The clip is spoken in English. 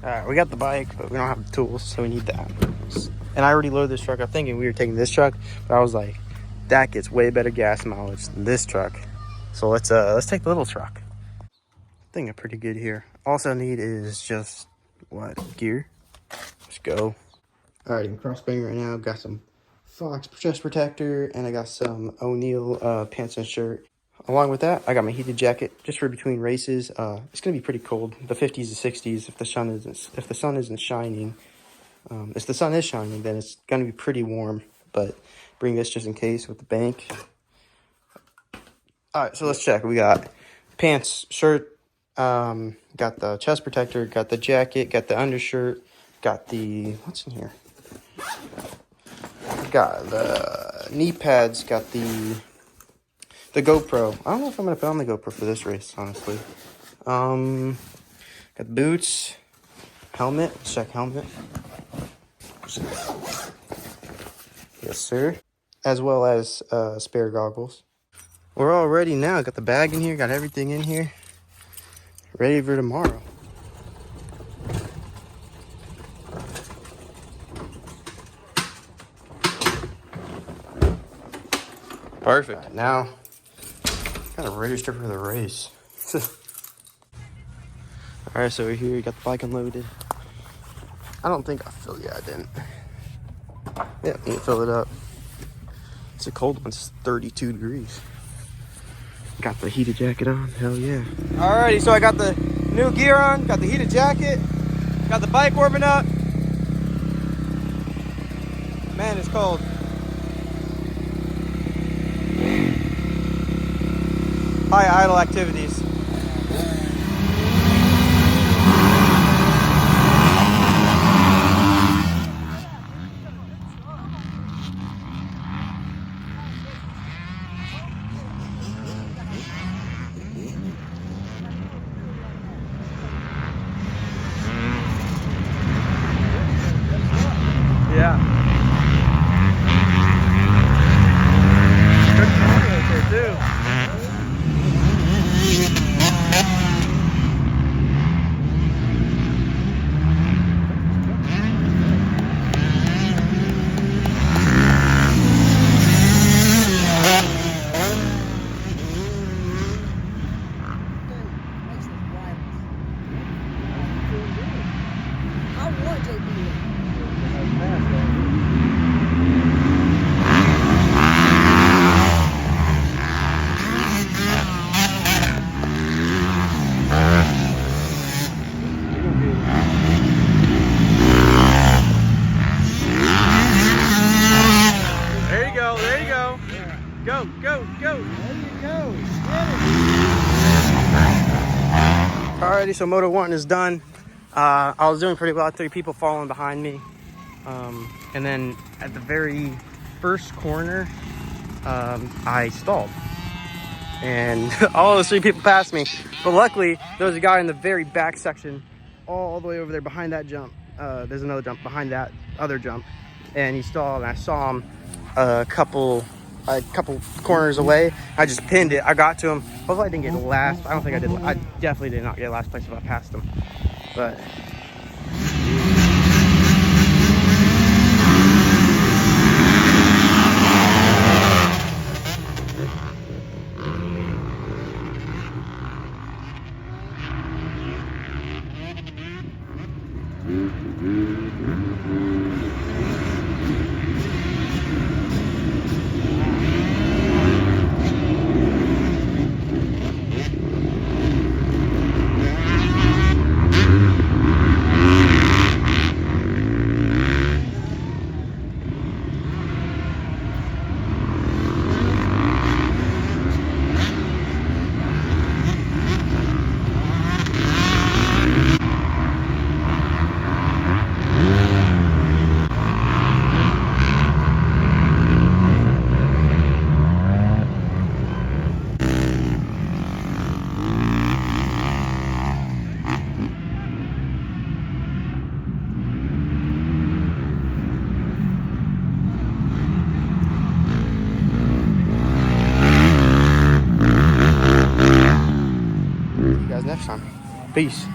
Alright, we got the bike, but we don't have the tools, so we need that. And I already loaded this truck. I'm thinking we were taking this truck, but I was like, that gets way better gas mileage than this truck. So let's take the little truck. I think I'm pretty good here. All I need is just gear. Let's go. Alright, I'm crossbanging right now. Got some Fox chest protector, and I got some O'Neill pants and shirt. Along with that, I got my heated jacket just for between races. It's gonna be pretty cold, the 50s to 60s if the sun isn't shining. If the sun is shining, then it's gonna be pretty warm. But bring this just in case with the bank. All right, so let's check. We got pants, shirt, got the chest protector, got the jacket, got the undershirt, got the what's in here? Got the knee pads, got the GoPro. I don't know if I'm gonna put on the GoPro for this race, honestly. Got the boots, helmet. Let's check helmet. Yes, sir. As well as spare goggles. We're all ready now. Got the bag in here. Got everything in here. Ready for tomorrow. Perfect. Now, gotta register for the race. All right, so we're here. Got the bike unloaded. I don't think I filled it. Yeah, I didn't. Yeah, need to fill it up. It's a cold one. It's 32 degrees. Got the heated jacket on. Hell yeah. Alrighty, so I got the new gear on. Got the heated jacket. Got the bike warming up. Man, it's cold. High idle activities. Yeah. Good right there too. Go, go, go. There you go. Alrighty, so Moto 1 is done. I was doing pretty well. 3 people following behind me. And then at the very first corner, I stalled. And all those 3 people passed me. But luckily, there was a guy in the very back section, all the way over there behind that jump. There's another jump behind that other jump. And he stalled, and I saw him a couple corners away. I just pinned it. I got to him. Hopefully I didn't get last. I don't think I did. I definitely did not get last place if I passed him. But next time. Peace.